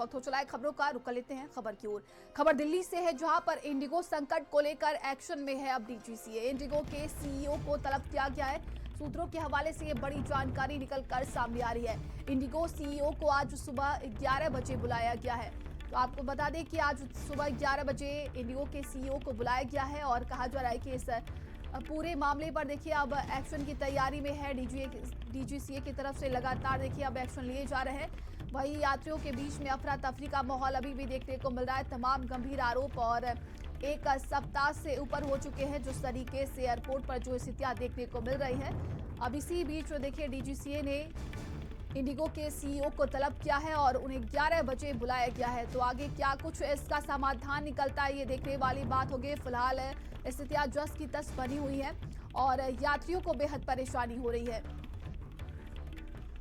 वक्त हो चला है खबरों का, रुक लेते हैं खबर की ओर। खबर दिल्ली से है, जहां पर इंडिगो संकट को लेकर एक्शन में है अब डीजीसीए। इंडिगो के सीईओ को तलब किया गया है। सूत्रों के हवाले से ये बड़ी जानकारी निकलकर सामने आ रही है। इंडिगो सीईओ को आज सुबह 11 बजे बुलाया गया है। तो आपको बता दें कि आज सुबह 11 बजे इंडिगो के सीईओ को बुलाया गया है और कहा जा रहा है कि इस पूरे मामले पर देखिए अब एक्शन की तैयारी में है डीजीसीए की तरफ से। लगातार देखिए अब एक्शन लिए जा रहे हैं। वहीं यात्रियों के बीच में अफरा तफरी का माहौल अभी भी देखने को मिल रहा है। तमाम गंभीर आरोप और एक सप्ताह से ऊपर हो चुके हैं जिस तरीके से एयरपोर्ट पर जो स्थितियां देखने को मिल रही हैं। अब इसी बीच देखिए डीजीसीए ने इंडिगो के सीईओ को तलब किया है और उन्हें 11 बजे बुलाया गया है। तो आगे क्या कुछ इसका समाधान निकलता है, ये देखने वाली बात होगी। फिलहाल स्थितियां जस की तस बनी हुई है और यात्रियों को बेहद परेशानी हो रही है।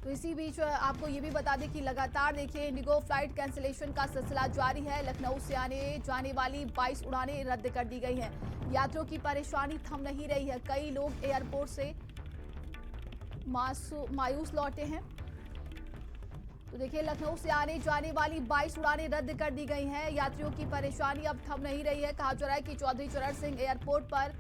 तो इसी बीच आपको ये भी बता दें कि लगातार देखिए इंडिगो फ्लाइट कैंसिलेशन का सिलसिला जारी है। लखनऊ से आने जाने वाली 22 उड़ानें रद्द कर दी गई हैं। यात्रियों की परेशानी थम नहीं रही है। कई लोग एयरपोर्ट से मायूस लौटे हैं। तो देखिए लखनऊ से आने जाने वाली 22 उड़ानें रद्द कर दी गई हैं। यात्रियों की परेशानी अब थम नहीं रही है। कहा जा रहा है कि चौधरी चरण सिंह एयरपोर्ट पर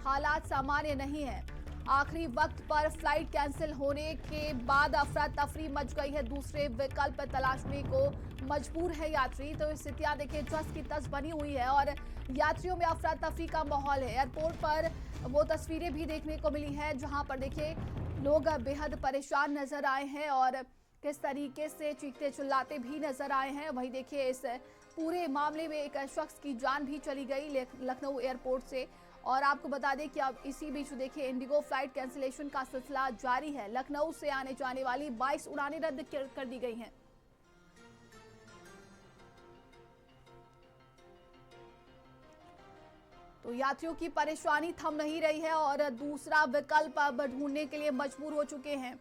हालात सामान्य नहीं है। आखिरी वक्त पर फ्लाइट कैंसिल होने के बाद अफरा तफरी मच गई है। दूसरे विकल्प तलाशने को मजबूर है यात्री। तो स्थितियां देखिए जस की तस बनी हुई है और यात्रियों में अफरा तफरी का माहौल है। एयरपोर्ट पर वो तस्वीरें भी देखने को मिली है जहां पर देखिए लोग बेहद परेशान नजर आए हैं और किस तरीके से चीखते चिल्लाते भी नजर आए हैं। वहीं देखिए इस पूरे मामले में एक शख्स की जान भी चली गई लखनऊ एयरपोर्ट से। और आपको बता दें कि अब इसी बीच देखिए इंडिगो फ्लाइट कैंसिलेशन का सिलसिला जारी है। लखनऊ से आने जाने वाली 22 उड़ानें रद्द कर दी गई हैं। तो यात्रियों की परेशानी थम नहीं रही है और दूसरा विकल्प अब ढूंढने के लिए मजबूर हो चुके हैं।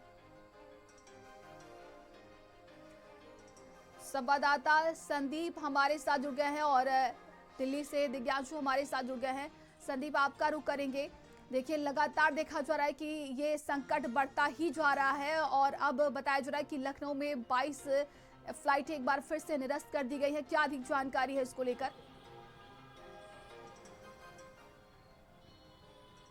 संवाददाता संदीप हमारे साथ जुड़ गए हैं और दिल्ली से दिव्यांशु हमारे साथ जुड़ गए हैं। संदीप, आपका रुख करेंगे। देखिए लगातार देखा जा रहा है कि ये संकट बढ़ता ही जा रहा है और अब बताया जा रहा है कि लखनऊ में 22 फ्लाइटें एक बार फिर से निरस्त कर दी गई है। क्या अधिक जानकारी है इसको लेकर?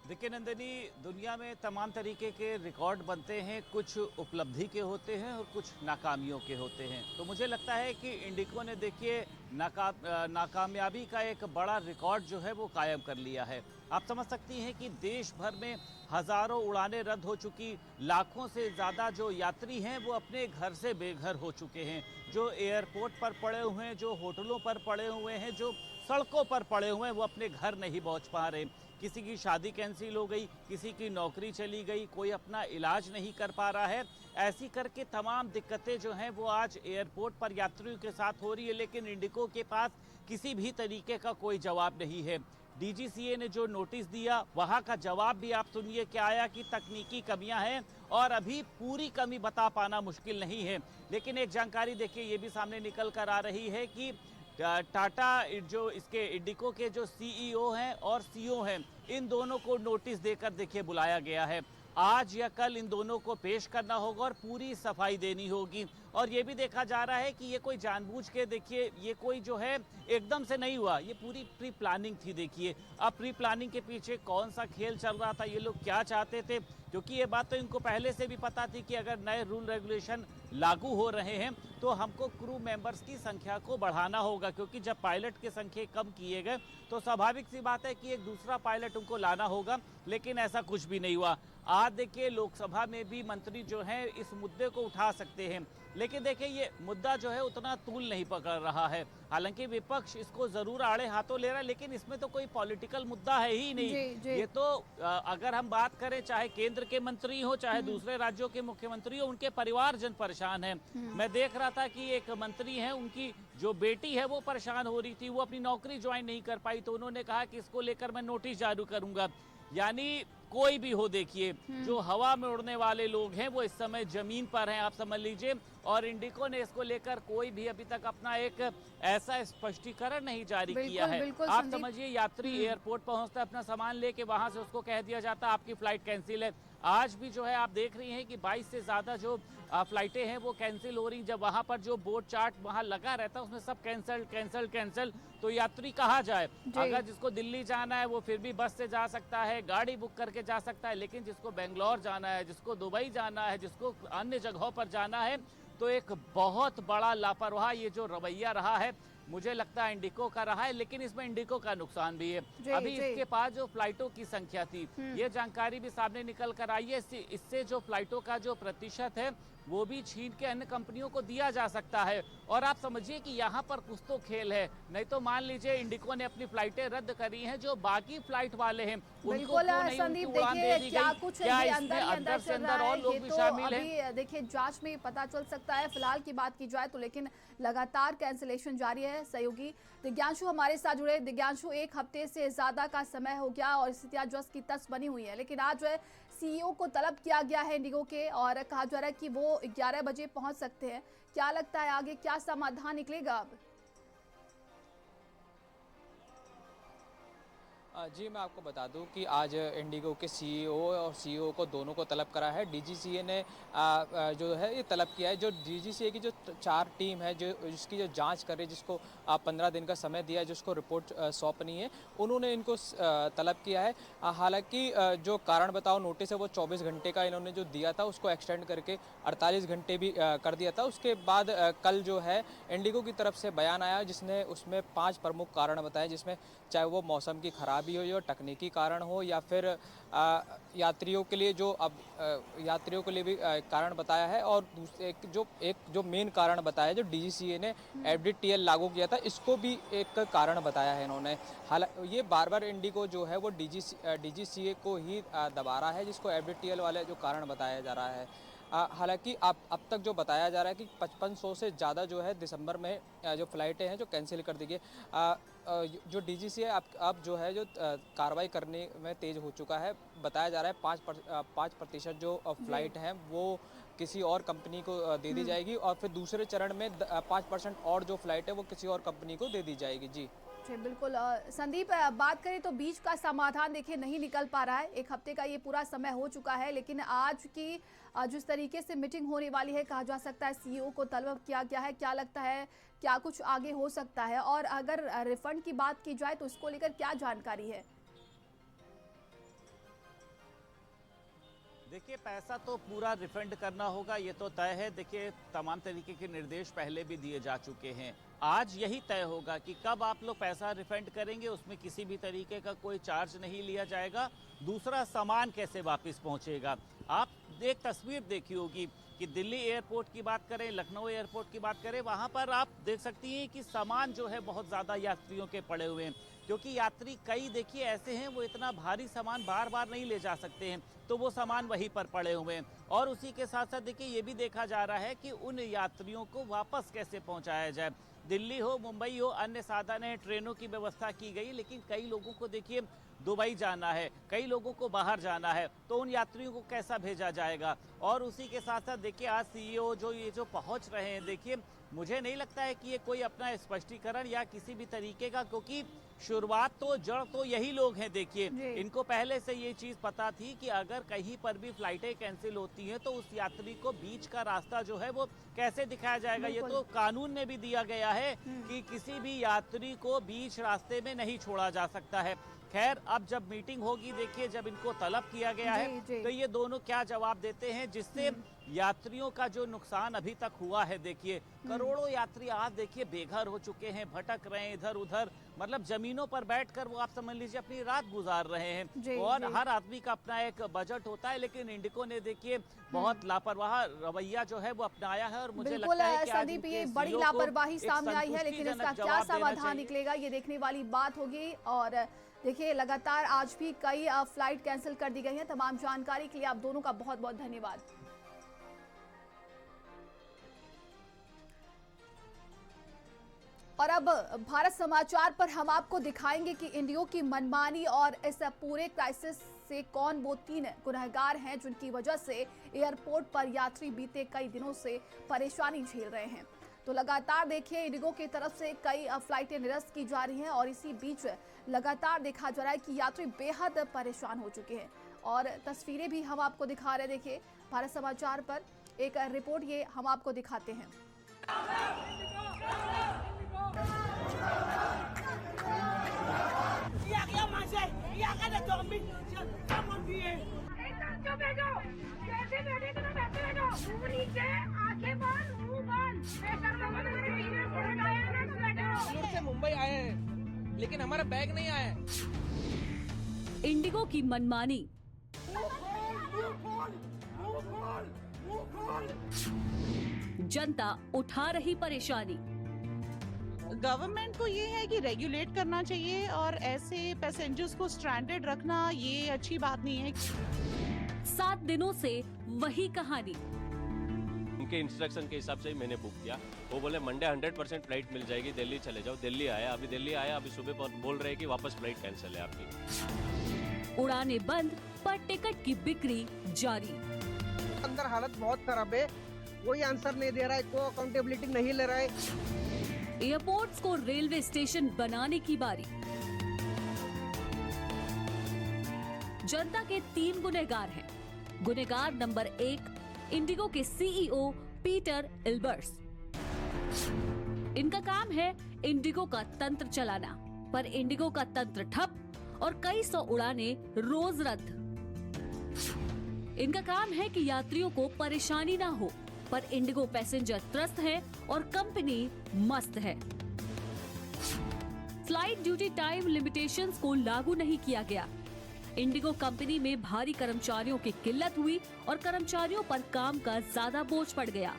देखिए नंदिनी, दुनिया में तमाम तरीके के रिकॉर्ड बनते हैं। कुछ उपलब्धि के होते हैं और कुछ नाकामियों के होते हैं। तो मुझे लगता है कि इंडिगो ने देखिए नाकामयाबी का एक बड़ा रिकॉर्ड जो है वो कायम कर लिया है। आप समझ सकती हैं कि देश भर में हज़ारों उड़ानें रद्द हो चुकी, लाखों से ज़्यादा जो यात्री हैं वो अपने घर से बेघर हो चुके हैं। जो एयरपोर्ट पर पड़े हुए हैं, जो होटलों पर पड़े हुए हैं, जो सड़कों पर पड़े हुए हैं, वो अपने घर नहीं पहुंच पा रहे। किसी की शादी कैंसिल हो गई, किसी की नौकरी चली गई, कोई अपना इलाज नहीं कर पा रहा है। ऐसी करके तमाम दिक्कतें जो हैं वो आज एयरपोर्ट पर यात्रियों के साथ हो रही है। लेकिन इंडिगो के पास किसी भी तरीके का कोई जवाब नहीं है। डीजीसीए ने जो नोटिस दिया वहां का जवाब भी आप सुनिए क्या आया कि तकनीकी कमियां हैं और अभी पूरी कमी बता पाना मुश्किल नहीं है। लेकिन एक जानकारी देखिए ये भी सामने निकल कर आ रही है कि टाटा जो इसके इंडिगो के जो सीईओ हैं और सीईओ हैं, इन दोनों को नोटिस देकर देखिए बुलाया गया है। आज या कल इन दोनों को पेश करना होगा और पूरी सफाई देनी होगी। और ये भी देखा जा रहा है कि ये कोई जानबूझ के देखिए ये कोई जो है एकदम से नहीं हुआ, ये पूरी प्री प्लानिंग थी। देखिए अब प्री प्लानिंग के पीछे कौन सा खेल चल रहा था, ये लोग क्या चाहते थे, क्योंकि ये बात तो इनको पहले से भी पता थी कि अगर नए रूल रेगुलेशन लागू हो रहे हैं तो हमको क्रू मेंबर्स की संख्या को बढ़ाना होगा। क्योंकि जब पायलट की संख्या कम किए गए तो स्वाभाविक सी बात है कि एक दूसरा पायलट उनको लाना होगा। लेकिन ऐसा कुछ भी नहीं हुआ। आज देखिए लोकसभा में भी मंत्री जो हैं इस मुद्दे को उठा सकते हैं, लेकिन देखिए ये मुद्दा जो है उतना तूल नहीं पकड़ रहा है। हालांकि विपक्ष इसको जरूर आड़े हाथों ले रहा है, लेकिन इसमें तो कोई पॉलिटिकल मुद्दा है ही नहीं। ये तो अगर हम बात करें चाहे केंद्र के मंत्री हो चाहे दूसरे राज्यों के मुख्यमंत्री हो, उनके परिवारजन परेशान है। मैं देख रहा था कि एक मंत्री है, उनकी जो बेटी है वो परेशान हो रही थी, वो अपनी नौकरी ज्वाइन नहीं कर पाई, तो उन्होंने कहा कि इसको लेकर मैं नोटिस जारी करूंगा। यानी कोई भी हो देखिए जो हवा में उड़ने वाले लोग हैं वो इस समय जमीन पर हैं, आप समझ लीजिए। और इंडिगो ने इसको लेकर कोई भी अभी तक अपना एक ऐसा स्पष्टीकरण नहीं जारी किया है। आप समझिए यात्री एयरपोर्ट पहुंचता है, अपना सामान लेके वहां से उसको कह दिया जाता है आपकी फ्लाइट कैंसिल है। आज भी जो है आप देख रही हैं कि 22 से ज़्यादा जो फ्लाइटें हैं वो कैंसिल हो रही। जब वहाँ पर जो बोर्ड चार्ट वहाँ लगा रहता है उसमें सब कैंसिल कैंसिल कैंसिल, तो यात्री कहाँ जाए? अगर जिसको दिल्ली जाना है वो फिर भी बस से जा सकता है, गाड़ी बुक करके जा सकता है, लेकिन जिसको बेंगलोर जाना है, जिसको दुबई जाना है, जिसको अन्य जगहों पर जाना है, तो एक बहुत बड़ा लापरवाह ये जो रवैया रहा है, मुझे लगता है इंडिगो का रहा है। लेकिन इसमें इंडिगो का नुकसान भी है। अभी इसके पास जो फ्लाइटों की संख्या थी, ये जानकारी भी सामने निकल कर आई है। इससे जो फ्लाइटों का जो प्रतिशत है वो भी छीन के अन्य कंपनियों को दिया जा सकता है। और आप समझिए कि यहाँ पर कुछ तो खेल है, नहीं तो मान लीजिए इंडिगो ने अपनी फ्लाइटें रद्द करी हैं, जो बाकी फ्लाइट वाले हैं उनको क्यों नहीं उनकी उड़ान दे दी गई? क्या इसमें अंदर से अंदर और लोग भी शामिल हैं? देखिए जांच में पता चल सकता है। फिलहाल की बात की जाए तो लेकिन लगातार कैंसिलेशन जारी है। सहयोगी दिव्यांशु हमारे साथ जुड़े। दिव्यांशु, एक हफ्ते से ज्यादा का समय हो गया और स्थितियां जस की तस बनी हुई है, लेकिन आज जो है सीईओ को तलब किया गया है इंडिगो के और कहा जा रहा है कि वो 11 बजे पहुंच सकते हैं। क्या लगता है आगे क्या समाधान निकलेगा अब? जी, मैं आपको बता दूं कि आज इंडिगो के सीईओ और सीईओ को दोनों को तलब करा है। डीजीसीए ने जो है ये तलब किया है। जो डीजीसीए की जो 4 टीम है जो जिसकी जो जांच कर रही है, जिसको 15 दिन का समय दिया है, जिसको रिपोर्ट सौंपनी है, उन्होंने इनको तलब किया है। हालांकि जो कारण बताओ नोटिस है वो 24 घंटे का इन्होंने जो दिया था उसको एक्सटेंड करके 48 घंटे भी कर दिया था। उसके बाद कल जो है इंडिगो की तरफ से बयान आया जिसने उसमें 5 प्रमुख कारण बताए, जिसमें चाहे वो मौसम की खराबी हो या तकनीकी कारण हो या फिर यात्रियों के लिए जो यात्रियों के लिए भी कारण बताया है। और एक जो मेन कारण बताया है जो डीजीसीए ने एफडीटीएल लागू किया था, इसको भी एक कारण बताया है इन्होंने। हालांकि ये बार बार इंडिगो जो है वो डीजीसीए को ही दबा रहा है, जिसको एफडीटीएल वाले जो कारण बताया जा रहा है। हालांकि अब तक जो बताया जा रहा है कि 5500 से ज़्यादा जो है दिसंबर में जो फ़्लाइटें हैं जो कैंसिल कर दी गई। जो डीजीसीए अब जो है जो कार्रवाई करने में तेज़ हो चुका है। बताया जा रहा है 5% जो फ़्लाइट हैं वो किसी और कंपनी को दे दी जाएगी और फिर दूसरे चरण में 5% और जो फ़्लाइट है वो किसी और कंपनी को दे दी जाएगी। जी बिल्कुल। संदीप, बात करें तो बीच का समाधान देखिए नहीं निकल पा रहा है। एक हफ्ते का ये पूरा समय हो चुका है, लेकिन आज की जिस तरीके से मीटिंग होने वाली है, कहा जा सकता है सीईओ को तलब किया गया है। क्या लगता है क्या कुछ आगे हो सकता है? और अगर रिफंड की बात की जाए तो इसको लेकर क्या जानकारी है? देखिए, पैसा तो पूरा रिफंड करना होगा, ये तो तय है। देखिए, तमाम तरीके के निर्देश पहले भी दिए जा चुके हैं। आज यही तय होगा कि कब आप लोग पैसा रिफंड करेंगे। उसमें किसी भी तरीके का कोई चार्ज नहीं लिया जाएगा। दूसरा, सामान कैसे वापस पहुंचेगा। आप एक तस्वीर देखी होगी कि दिल्ली एयरपोर्ट की बात करें, लखनऊ एयरपोर्ट की बात करें, वहां पर आप देख सकती हैं कि सामान जो है बहुत ज़्यादा यात्रियों के पड़े हुए हैं, क्योंकि यात्री कई देखिए ऐसे हैं वो इतना भारी सामान बार बार नहीं ले जा सकते हैं, तो वो सामान वहीं पर पड़े हुए हैं। और उसी के साथ साथ देखिए ये भी देखा जा रहा है कि उन यात्रियों को वापस कैसे पहुंचाया जाए। दिल्ली हो, मुंबई हो, अन्य साधन है, ट्रेनों की व्यवस्था की गई, लेकिन कई लोगों को देखिए दुबई जाना है, कई लोगों को बाहर जाना है, तो उन यात्रियों को कैसा भेजा जाएगा। और उसी के साथ साथ देखिए आज सीईओ जो पहुंच रहे हैं, देखिए मुझे नहीं लगता है कि ये कोई अपना स्पष्टीकरण या किसी भी तरीके का, क्योंकि शुरुआत तो जड़ तो यही लोग हैं। देखिए इनको पहले से ये चीज पता थी कि अगर कहीं पर भी फ्लाइटें कैंसिल होती हैं तो उस यात्री को बीच का रास्ता जो है वो कैसे दिखाया जाएगा। ये तो कानून में भी दिया गया है कि किसी भी यात्री को बीच रास्ते में नहीं छोड़ा जा सकता है। खैर, अब जब मीटिंग होगी, देखिए जब इनको तलब किया गया है तो ये दोनों क्या जवाब देते हैं, जिससे यात्रियों का जो नुकसान अभी तक हुआ है, देखिए करोड़ों यात्री आज देखिए बेघर हो चुके हैं, भटक रहे हैं इधर उधर, मतलब जमीनों पर बैठकर वो आप समझ लीजिए अपनी रात गुजार रहे हैं। और हर आदमी का अपना एक बजट होता है, लेकिन इंडिगो ने देखिए बहुत लापरवाह रवैया जो है वो अपनाया है। और मुझे लगता है कि संदीप ये बड़ी लापरवाही सामने आई है, लेकिन इसका क्या समाधान निकलेगा ये देखने वाली बात होगी। और देखिए लगातार आज भी कई फ्लाइट कैंसिल कर दी गई हैं। तमाम जानकारी के लिए आप दोनों का बहुत बहुत धन्यवाद। और अब भारत समाचार पर हम आपको दिखाएंगे कि इंडिगो की मनमानी और इस पूरे क्राइसिस से कौन वो 3 गुनहगार हैं जिनकी वजह से एयरपोर्ट पर यात्री बीते कई दिनों से परेशानी झेल रहे हैं। तो लगातार देखिए इंडिगो की तरफ से कई फ्लाइटें निरस्त की जा रही हैं और इसी बीच लगातार देखा जा रहा है कि यात्री बेहद परेशान हो चुके हैं। और तस्वीरें भी हम आपको दिखा रहे हैं। देखिए भारत समाचार पर एक रिपोर्ट ये हम आपको दिखाते हैं। से मुंबई आए हैं लेकिन हमारा बैग नहीं आया है। इंडिगो की मनमानी, जनता उठा रही परेशानी। गवर्नमेंट को ये है कि रेगुलेट करना चाहिए और ऐसे पैसेंजर्स को स्ट्रैंडेड रखना ये अच्छी बात नहीं है। 7 दिनों से वही कहानी। उनके इंस्ट्रक्शन के हिसाब से ही मैंने बुक किया। वो बोले मंडे 100% फ्लाइट मिल जाएगी, दिल्ली चले जाओ। दिल्ली आया, अभी सुबह बोल रहे हैं कि वापस फ्लाइट कैंसिल है आपकी। उड़ाने बंद पर टिकट की बिक्री जारी। अंदर हालत बहुत खराब है, कोई आंसर नहीं दे रहा है, कोई अकाउंटेबिलिटी नहीं ले रहा है। एयरपोर्ट्स को रेलवे स्टेशन बनाने की बारी। जनता के 3 गुनहगार हैं। गुनहगार नंबर 1 इंडिगो के सीईओ पीटर इल्बर्स। इनका काम है इंडिगो का तंत्र चलाना, पर इंडिगो का तंत्र ठप और कई 100 उड़ानें रोज रद्द। इनका काम है कि यात्रियों को परेशानी ना हो, पर इंडिगो पैसेंजर त्रस्त है और कंपनी मस्त है। फ्लाइट ड्यूटी टाइम लिमिटेशंस को लागू नहीं किया गया। इंडिगो कंपनी में भारी कर्मचारियों की किल्लत हुई और कर्मचारियों पर काम का ज्यादा बोझ पड़ गया।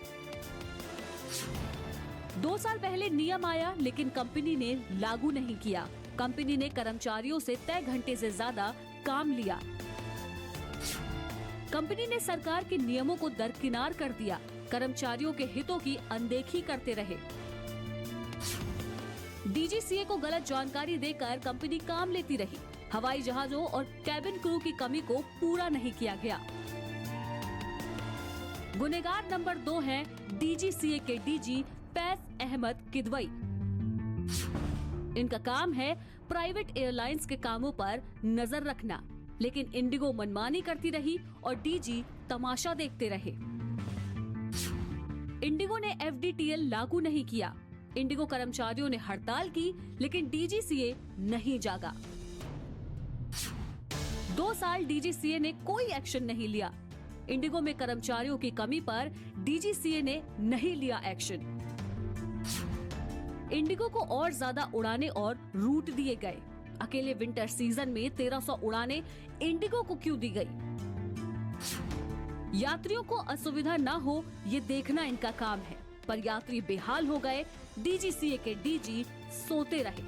2 साल पहले नियम आया, लेकिन कंपनी ने लागू नहीं किया। कंपनी ने कर्मचारियों से तय घंटे से ज्यादा काम लिया। कंपनी ने सरकार के नियमों को दरकिनार कर दिया। कर्मचारियों के हितों की अनदेखी करते रहे। डीजीसीए को गलत जानकारी देकर कंपनी काम लेती रही। हवाई जहाजों और कैबिन क्रू की कमी को पूरा नहीं किया गया। गुनहगार नंबर 2 है डीजीसीए के डीजी फैज अहमद किदवई। इनका काम है प्राइवेट एयरलाइंस के कामों पर नजर रखना, लेकिन इंडिगो मनमानी करती रही और डीजी तमाशा देखते रहे। इंडिगो ने एफडीटीएल लागू नहीं किया। इंडिगो कर्मचारियों ने हड़ताल की, लेकिन डीजीसीए नहीं जागा। 2 साल डीजीसीए ने कोई एक्शन नहीं लिया। इंडिगो में कर्मचारियों की कमी पर डीजीसीए ने नहीं लिया एक्शन। इंडिगो को और ज्यादा उड़ाने और रूट दिए गए। अकेले विंटर सीजन में 1300 उड़ानें इंडिगो को क्यों दी गई? यात्रियों को असुविधा न हो, ये देखना इनका काम है, पर यात्री बेहाल हो गए। डीजीसीए के डीजी सोते रहे।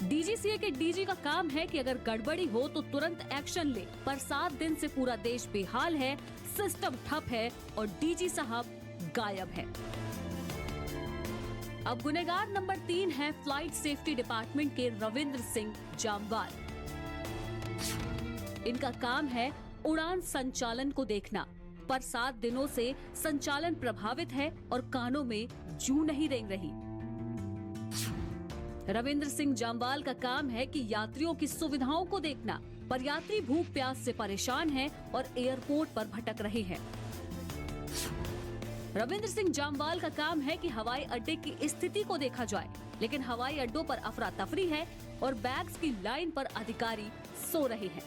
डीजीसीए के डीजी का काम है कि अगर गड़बड़ी हो तो तुरंत एक्शन ले, पर 7 दिन से पूरा देश बेहाल है, सिस्टम ठप है और डीजी साहब गायब है। अब गुनहगार नंबर 3 है फ्लाइट सेफ्टी डिपार्टमेंट के रविंद्र सिंह जामवाल। इनका काम है उड़ान संचालन को देखना, पर 7 दिनों से संचालन प्रभावित है और कानों में जू नहीं रेंग रही। रविंद्र सिंह जामवाल का काम है कि यात्रियों की सुविधाओं को देखना, पर यात्री भूख प्यास से परेशान हैं और एयरपोर्ट पर भटक रहे हैं। रविंद्र सिंह जामवाल का काम है कि हवाई अड्डे की स्थिति को देखा जाए, लेकिन हवाई अड्डों पर अफरा तफरी है और बैग्स की लाइन पर अधिकारी सो रहे हैं।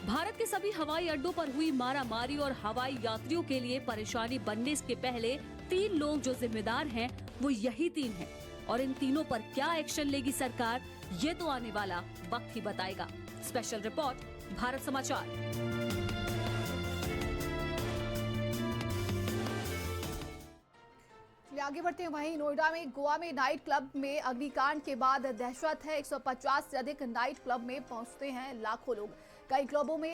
भारत के सभी हवाई अड्डों पर हुई मारामारी और हवाई यात्रियों के लिए परेशानी बनने के पहले 3 लोग जो जिम्मेदार हैं, वो यही 3 हैं। और इन तीनों पर क्या एक्शन लेगी सरकार, ये तो आने वाला वक्त ही बताएगा। स्पेशल रिपोर्ट, भारत समाचार। आगे बढ़ते हैं। वहीं नोएडा में गोवा में नाइट क्लब में अग्निकांड के बाद दहशत है। 150 से अधिक नाइट क्लब में पहुंचते हैं लाखों लोग। कई क्लबों में